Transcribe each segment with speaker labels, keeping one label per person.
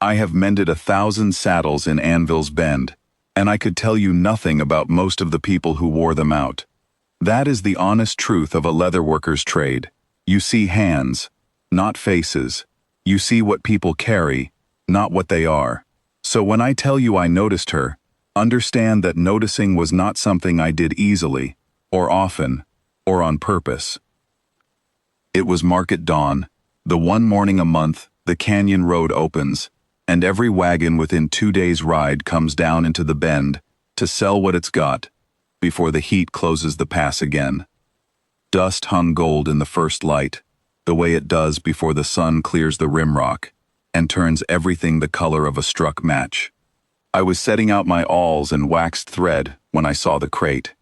Speaker 1: I have mended 1,000 saddles in Anvil's Bend, and I could tell you nothing about most of the people who wore them out. That is the honest truth of a leatherworker's trade. You see hands, not faces. You see what people carry, not what they are. So when I tell you I noticed her, understand that noticing was not something I did easily, or often, or on purpose. It was market dawn. The one morning a month, the canyon road opens, and every wagon within 2 days' ride comes down into the bend to sell what it's got before the heat closes the pass again. Dust hung gold in the first light, the way it does before the sun clears the rimrock and turns everything the color of a struck match. I was setting out my awls and waxed thread when I saw the crate.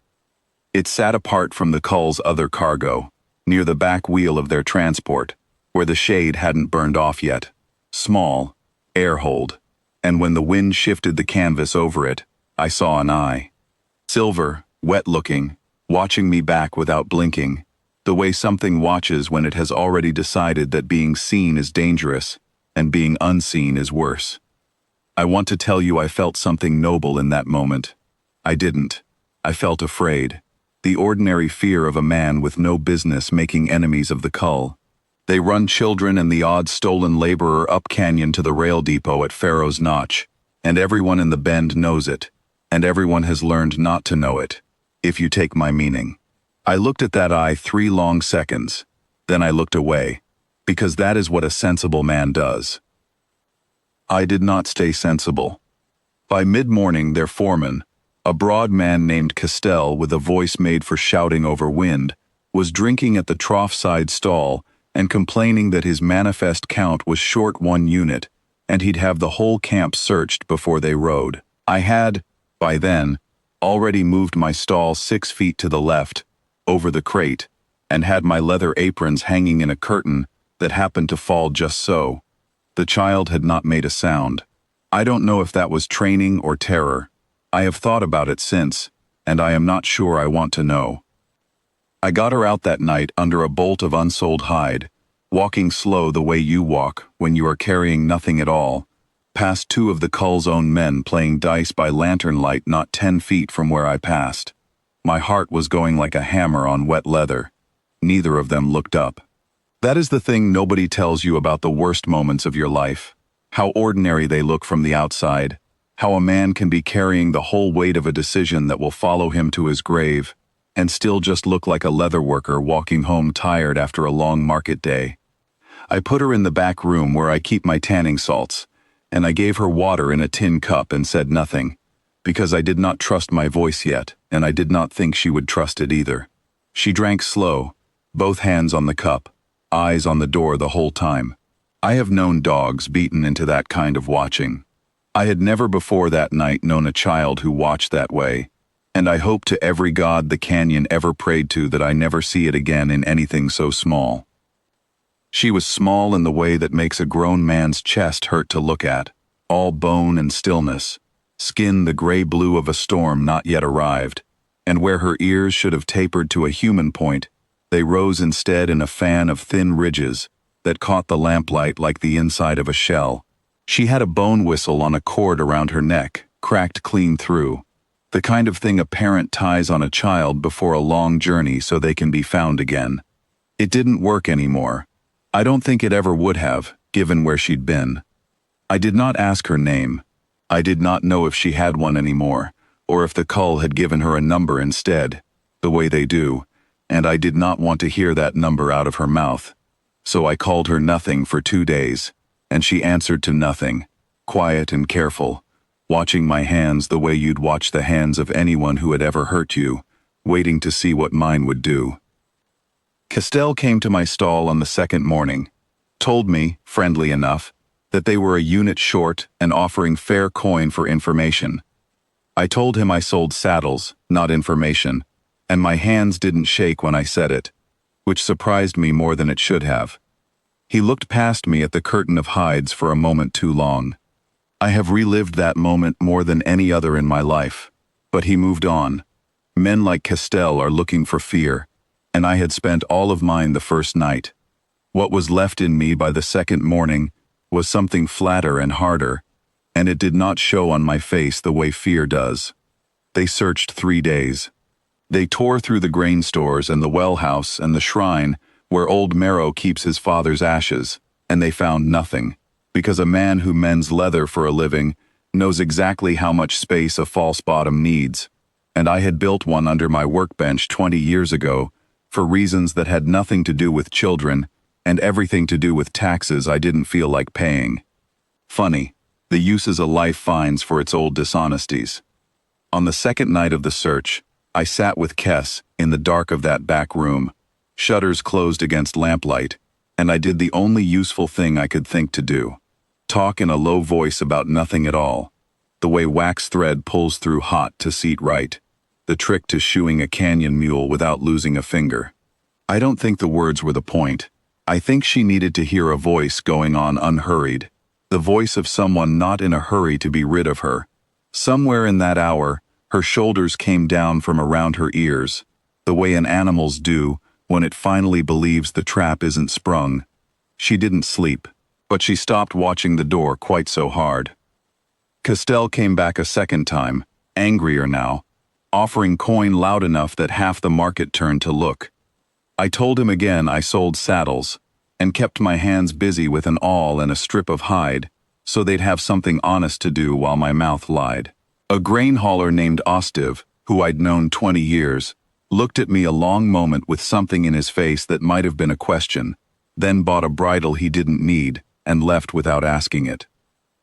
Speaker 1: It sat apart from the cull's other cargo, near the back wheel of their transport, where the shade hadn't burned off yet. Small, air-hold, and when the wind shifted the canvas over it, I saw an eye. Silver, wet-looking, watching me back without blinking, the way something watches when it has already decided that being seen is dangerous and being unseen is worse. I want to tell you I felt something noble in that moment. I didn't. I felt afraid. The ordinary fear of a man with no business making enemies of the cull. They run children and the odd stolen laborer up canyon to the rail depot at Pharaoh's Notch, and everyone in the bend knows it, and everyone has learned not to know it, if you take my meaning. I looked at that eye 3 long seconds, then I looked away, because that is what a sensible man does. I did not stay sensible. By mid-morning their foreman, a broad man named Castell with a voice made for shouting over wind, was drinking at the trough-side stall and complaining that his manifest count was short 1 unit, and he'd have the whole camp searched before they rode. I had, by then, already moved my stall 6 feet to the left, over the crate, and had my leather aprons hanging in a curtain that happened to fall just so. The child had not made a sound. I don't know if that was training or terror. I have thought about it since, and I am not sure I want to know. I got her out that night under a bolt of unsold hide, walking slow the way you walk when you are carrying nothing at all, past 2 of the cull's own men playing dice by lantern light not 10 feet from where I passed. My heart was going like a hammer on wet leather. Neither of them looked up. That is the thing nobody tells you about the worst moments of your life. How ordinary they look from the outside. How a man can be carrying the whole weight of a decision that will follow him to his grave, and still just look like a leather worker walking home tired after a long market day. I put her in the back room where I keep my tanning salts, and I gave her water in a tin cup and said nothing, because I did not trust my voice yet, and I did not think she would trust it either. She drank slow, both hands on the cup, eyes on the door the whole time. I have known dogs beaten into that kind of watching. I had never before that night known a child who watched that way, and I hope to every god the canyon ever prayed to that I never see it again in anything so small. She was small in the way that makes a grown man's chest hurt to look at, all bone and stillness, skin the gray-blue of a storm not yet arrived, and where her ears should have tapered to a human point, they rose instead in a fan of thin ridges that caught the lamplight like the inside of a shell. She had a bone whistle on a cord around her neck, cracked clean through, the kind of thing a parent ties on a child before a long journey so they can be found again. It didn't work anymore. I don't think it ever would have, given where she'd been. I did not ask her name. I did not know if she had one anymore, or if the cull had given her a number instead, the way they do, and I did not want to hear that number out of her mouth. So I called her nothing for 2 days, and she answered to nothing, quiet and careful, watching my hands the way you'd watch the hands of anyone who had ever hurt you, waiting to see what mine would do. Castell came to my stall on the 2nd morning, told me, friendly enough, that they were a unit short and offering fair coin for information. I told him I sold saddles, not information, and my hands didn't shake when I said it, which surprised me more than it should have. He looked past me at the curtain of hides for a moment too long. I have relived that moment more than any other in my life, but he moved on. Men like Castell are looking for fear, and I had spent all of mine the first night. What was left in me by the 2nd morning was something flatter and harder, and it did not show on my face the way fear does. They searched 3 days. They tore through the grain stores and the well house and the shrine where old Marrow keeps his father's ashes, and they found nothing, because a man who mends leather for a living knows exactly how much space a false bottom needs, and I had built one under my workbench 20 years ago for reasons that had nothing to do with children and everything to do with taxes I didn't feel like paying. Funny, the uses a life finds for its old dishonesties. On the second night of the search, I sat with Kess in the dark of that back room, shutters closed against lamplight, and I did the only useful thing I could think to do. Talk in a low voice about nothing at all. The way wax thread pulls through hot to seat right. The trick to shoeing a canyon mule without losing a finger. I don't think the words were the point. I think she needed to hear a voice going on unhurried. The voice of someone not in a hurry to be rid of her. Somewhere in that hour, her shoulders came down from around her ears, the way an animal's do when it finally believes the trap isn't sprung. She didn't sleep, but she stopped watching the door quite so hard. Castell came back a second time, angrier now, offering coin loud enough that half the market turned to look. I told him again I sold saddles, and kept my hands busy with an awl and a strip of hide, so they'd have something honest to do while my mouth lied. A grain hauler named Ostiv, who I'd known 20 years, looked at me a long moment with something in his face that might have been a question, then bought a bridle he didn't need and left without asking it.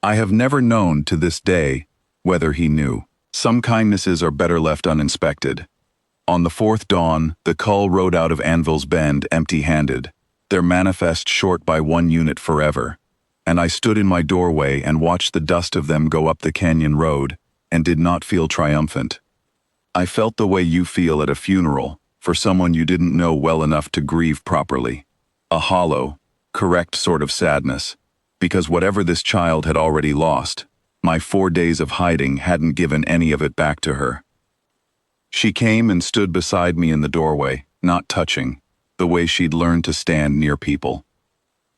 Speaker 1: I have never known to this day whether he knew. Some kindnesses are better left uninspected. On the fourth dawn, the cull rode out of Anvil's Bend empty-handed, their manifest short by 1 unit forever, and I stood in my doorway and watched the dust of them go up the canyon road, and did not feel triumphant. I felt the way you feel at a funeral for someone you didn't know well enough to grieve properly. A hollow, correct sort of sadness, because whatever this child had already lost, my 4 days of hiding hadn't given any of it back to her. She came and stood beside me in the doorway, not touching, the way she'd learned to stand near people.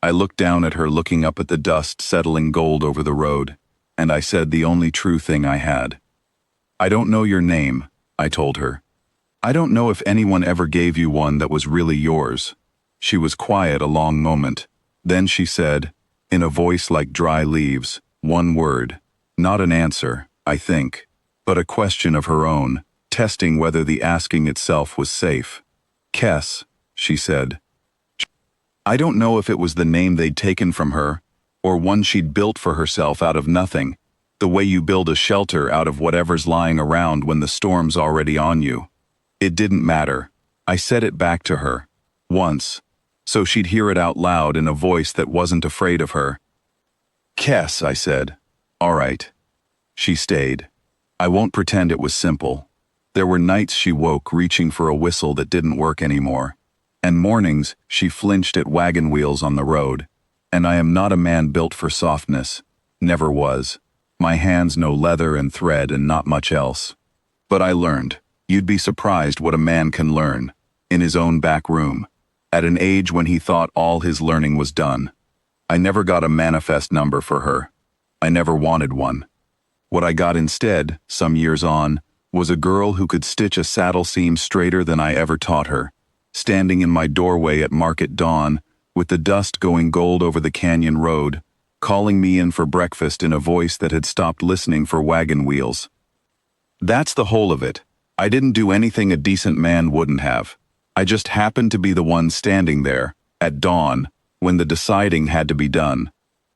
Speaker 1: I looked down at her looking up at the dust settling gold over the road, and I said the only true thing I had. I don't know your name, I told her. I don't know if anyone ever gave you one that was really yours. She was quiet a long moment. Then she said, in a voice like dry leaves, one word, not an answer, I think, but a question of her own, testing whether the asking itself was safe. Kess, she said. I don't know if it was the name they'd taken from her, or one she'd built for herself out of nothing, the way you build a shelter out of whatever's lying around when the storm's already on you. It didn't matter. I said it back to her, once, so she'd hear it out loud in a voice that wasn't afraid of her. Kess, I said. All right. She stayed. I won't pretend it was simple. There were nights she woke reaching for a whistle that didn't work anymore, and mornings she flinched at wagon wheels on the road. And I am not a man built for softness. Never was. My hands know leather and thread and not much else. But I learned. You'd be surprised what a man can learn, in his own back room, at an age when he thought all his learning was done. I never got a manifest number for her. I never wanted one. What I got instead, some years on, was a girl who could stitch a saddle seam straighter than I ever taught her, standing in my doorway at market dawn, with the dust going gold over the canyon road, calling me in for breakfast in a voice that had stopped listening for wagon wheels. That's the whole of it. I didn't do anything a decent man wouldn't have. I just happened to be the one standing there, at dawn, when the deciding had to be done.